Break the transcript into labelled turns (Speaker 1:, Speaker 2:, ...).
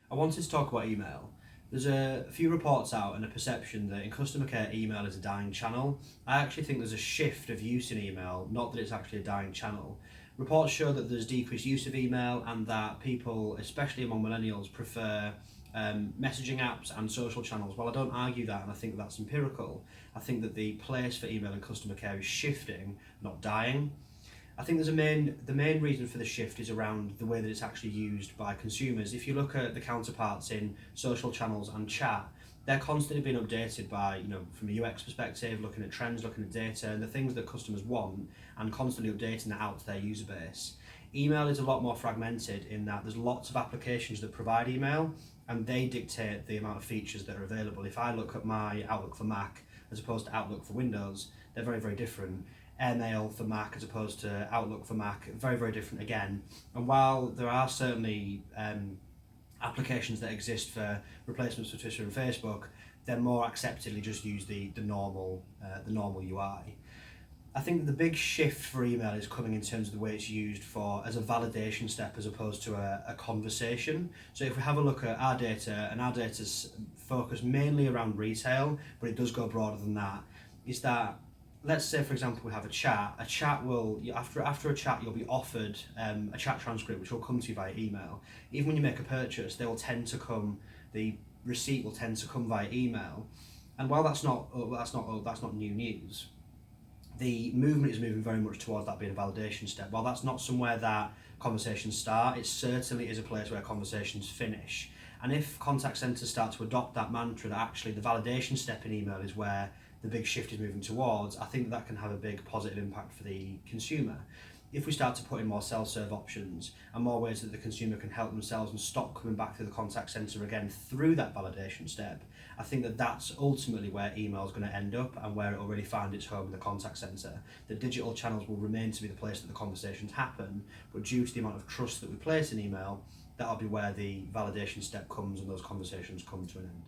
Speaker 1: I wanted to talk about email. There's a few reports out and a perception that in customer care email is a dying channel. I actually think there's a shift of use in email, not that it's actually a dying channel. Reports show that there's decreased use of email and that people, especially among millennials, prefer messaging apps and social channels. While I don't argue that, and I think that's empirical, I think that the place for email in customer care is shifting, not dying. I think the main reason for the shift is around the way that it's actually used by consumers. If you look at the counterparts in social channels and chat, they're constantly being updated by, from a UX perspective, looking at trends, looking at data, and the things that customers want, and constantly updating that out to their user base. Email is a lot more fragmented in that there's lots of applications that provide email, and they dictate the amount of features that are available. If I look at my Outlook for Mac as opposed to Outlook for Windows, they're very, very different. AirMail for Mac as opposed to Outlook for Mac, very, very different again. And while there are certainly applications that exist for replacements for Twitter and Facebook, they're more acceptedly just use the normal UI. I think the big shift for email is coming in terms of the way it's used as a validation step as opposed to a conversation. So if we have a look at our data, and our data's focused mainly around retail, but it does go broader than that, is that, let's say for example we have a chat will, after a chat you'll be offered a chat transcript which will come to you via email. Even when you make a purchase, the receipt will tend to come via email. And while that's not new news, the movement is moving very much towards that being a validation step. While that's not somewhere that conversations start, it certainly is a place where conversations finish. And if contact centres start to adopt that mantra that actually the validation step in email is where the big shift is moving towards, I think that can have a big positive impact for the consumer. If we start to put in more self-serve options and more ways that the consumer can help themselves and stop coming back to the contact centre again through that validation step, I think that that's ultimately where email is going to end up and where it will really find its home in the contact centre. The digital channels will remain to be the place that the conversations happen, but due to the amount of trust that we place in email, that'll be where the validation step comes and those conversations come to an end.